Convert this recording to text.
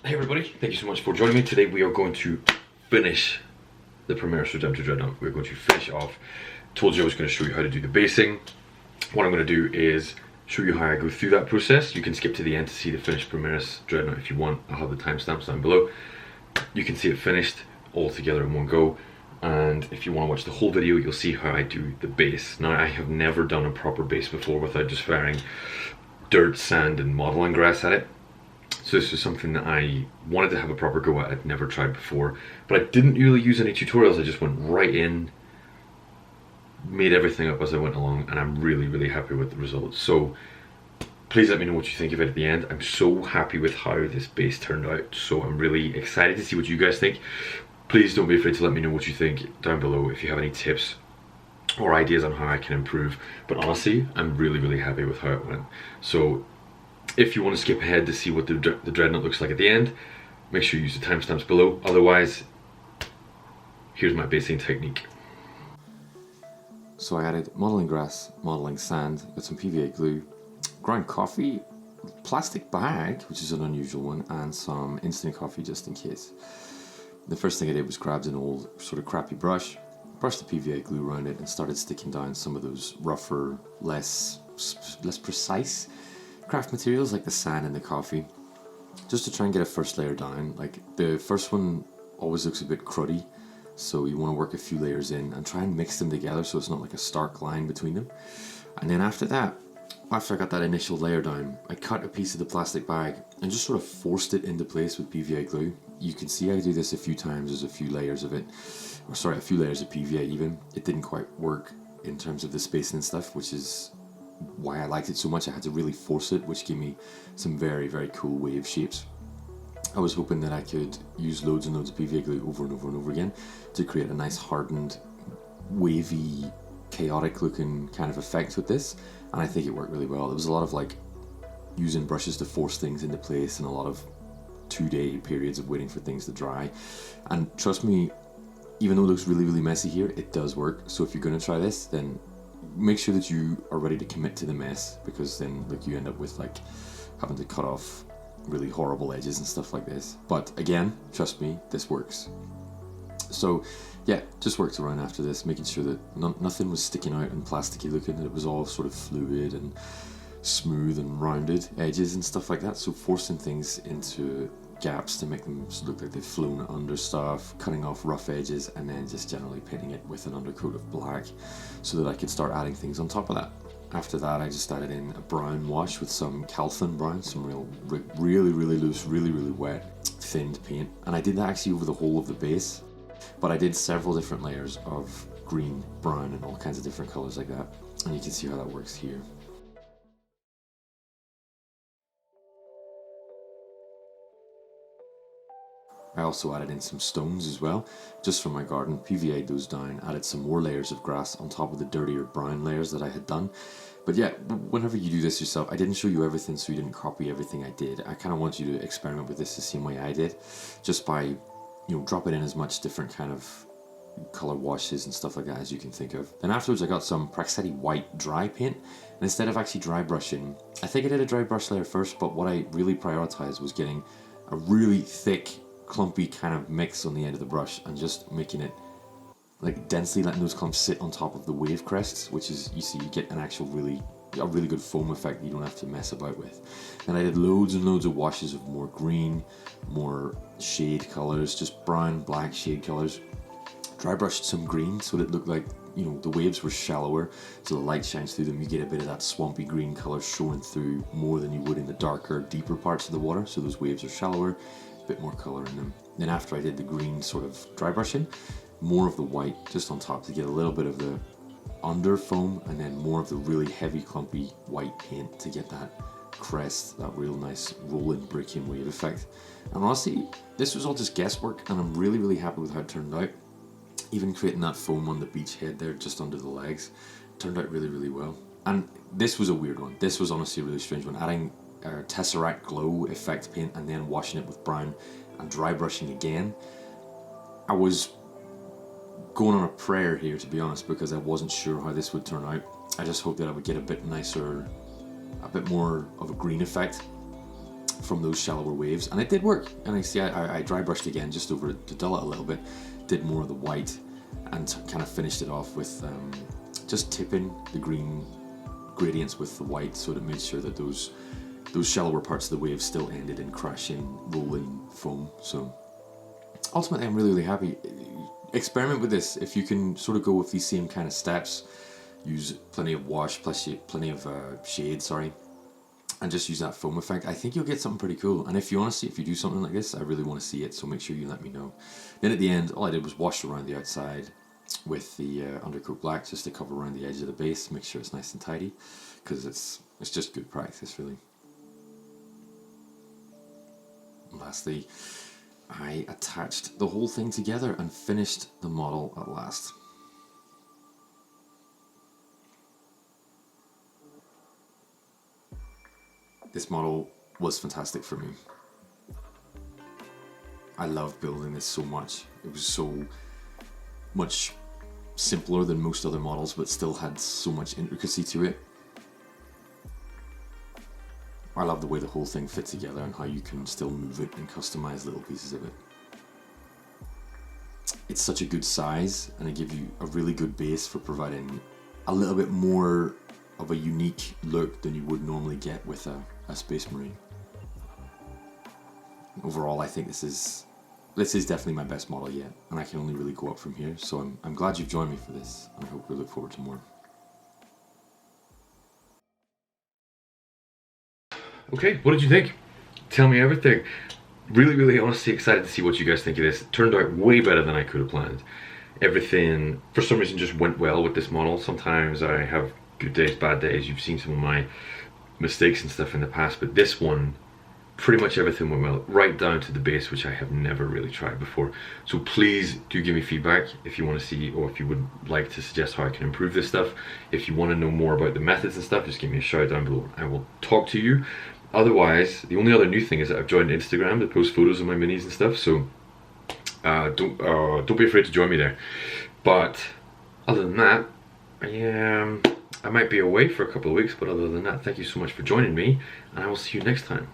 Hey everybody, thank you so much for joining me. Today we are going to finish the Primaris Redemptor Dreadnought. We're going to finish off. Told you I was going to show you how to do the basing. What I'm going to do is show you how I go through that process. You can skip to the end to see the finished Primaris Dreadnought if you want. I'll have the timestamps down below. You can see it finished all together in one go. And if you want to watch the whole video, you'll see how I do the base. Now, I have never done a proper base before without just firing dirt, sand and modeling grass at it. So this is something that I wanted to have a proper go at. I'd never tried before, but I didn't really use any tutorials. I just went right in, made everything up as I went along, and I'm really happy with the results. So please let me know what you think of it at the end. I'm so happy with how this base turned out, so I'm really excited to see what you guys think. Please don't be afraid to let me know what you think down below if you have any tips or ideas on how I can improve. But honestly, I'm really happy with how it went. So if you want to skip ahead to see what the Dreadnought looks like at the end, make sure you use the timestamps below. Otherwise, here's my basing technique. So I added modeling grass, modeling sand, got some PVA glue, ground coffee, plastic bag, which is an unusual one, and some instant coffee just in case. The first thing I did was grabbed an old sort of crappy brush, brushed the PVA glue around it and started sticking down some of those rougher, less precise craft materials like the sand and the coffee, just to try and get a first layer down. Like the first one always looks a bit cruddy, so you want to work a few layers in and try and mix them together so it's not like a stark line between them. And then after that, after I got that initial layer down, I cut a piece of the plastic bag and just sort of forced it into place with PVA glue. You can see I do this a few times. There's a few layers of it, or sorry, a few layers of PVA even. It didn't quite work in terms of the spacing and stuff, which is why I liked it so much. I had to really force it, which gave me some very cool wave shapes. I was hoping that I could use loads and loads of PVA glue over and over again to create a nice hardened, wavy, chaotic looking kind of effect with this, and I think it worked really well. There was a lot of like using brushes to force things into place and a lot of 2-day periods of waiting for things to dry. And trust me, even though it looks really messy here, it does work. So if you're going to try this, then make sure that you are ready to commit to the mess, because then like you end up with like having to cut off really horrible edges and stuff like this. But again, trust me, this works. So yeah, just worked around after this, making sure that nothing was sticking out and plasticky looking, that it was all sort of fluid and smooth and rounded edges and stuff like that. So forcing things into gaps to make them look like they've flown under stuff, cutting off rough edges, and then just generally painting it with an undercoat of black so that I could start adding things on top of that. After that, I just added in a brown wash with some Calthan Brown, some really loose, really wet, thinned paint. And I did that actually over the whole of the base, but I did several different layers of green, brown, and all kinds of different colors like that. And you can see how that works here. I also added in some stones as well, just from my garden, PVA'd those down, added some more layers of grass on top of the dirtier brown layers that I had done. But yeah, whenever you do this yourself, I didn't show you everything so you didn't copy everything I did. I kind of want you to experiment with this the same way I did, just by, you know, dropping in as much different kind of color washes and stuff like that as you can think of. Then afterwards I got some Praxetti White dry paint, and instead of actually dry brushing, I think I did a dry brush layer first, but what I really prioritized was getting a really thick, clumpy kind of mix on the end of the brush and just making it like densely, letting those clumps sit on top of the wave crests, which is, you see, you get an actual really good foam effect you don't have to mess about with. And I did loads and loads of washes of more green, more shade colors, just brown, black shade colors. Dry brushed some green so that it looked like, you know, the waves were shallower, so the light shines through them. You get a bit of that swampy green color showing through more than you would in the darker, deeper parts of the water, so those waves are shallower, a bit more color in them. Then after I did the green sort of dry brushing, more of the white just on top to get a little bit of the under foam, and then more of the really heavy clumpy white paint to get that crest, that real nice rolling breaking wave effect. And honestly, this was all just guesswork, and I'm really happy with how it turned out. Even creating that foam on the beach head there just under the legs turned out really well. And this was a weird one. This was honestly a really strange one. Adding Tesseract glow effect paint and then washing it with brown and dry brushing again. I was going on a prayer here, to be honest, because I wasn't sure how this would turn out. I just hoped that I would get a bit nicer, a bit more of a green effect from those shallower waves, and it did work. And I dry brushed again just over to dull it a little bit, did more of the white, and kind of finished it off with just tipping the green gradients with the white, so it made sure that those shallower parts of the wave still ended in crashing, rolling foam. So ultimately, I'm really, really happy. Experiment with this. If you can sort of go with these same kind of steps, use plenty of wash, plenty of shade, and just use that foam effect, I think you'll get something pretty cool. And if you want to see, if you do something like this, I really want to see it, so make sure you let me know. Then at the end, all I did was wash around the outside with the undercoat black, just to cover around the edge of the base, make sure it's nice and tidy, because it's just good practice, really. And lastly, I attached the whole thing together and finished the model at last. This model was fantastic for me. I love building this so much. It was so much simpler than most other models, but still had so much intricacy to it. I love the way the whole thing fit together and how you can still move it and customize little pieces of it. It's such a good size, and it gives you a really good base for providing a little bit more of a unique look than you would normally get with a Space Marine. Overall, I think this is definitely my best model yet, and I can only really go up from here. So I'm glad you've joined me for this, and I hope we look forward to more. Okay, what did you think? Tell me everything. Really, really honestly excited to see what you guys think of this. It turned out way better than I could have planned. Everything, for some reason, just went well with this model. Sometimes I have good days, bad days. You've seen some of my mistakes and stuff in the past, but this one, pretty much everything went well, right down to the base, which I have never really tried before. So please do give me feedback if you want to see, or if you would like to suggest how I can improve this stuff. If you want to know more about the methods and stuff, just give me a shout down below. I will talk to you. Otherwise, the only other new thing is that I've joined Instagram to post photos of my minis and stuff, so don't be afraid to join me there. But other than that, I might be away for a couple of weeks, but other than that, thank you so much for joining me, and I will see you next time.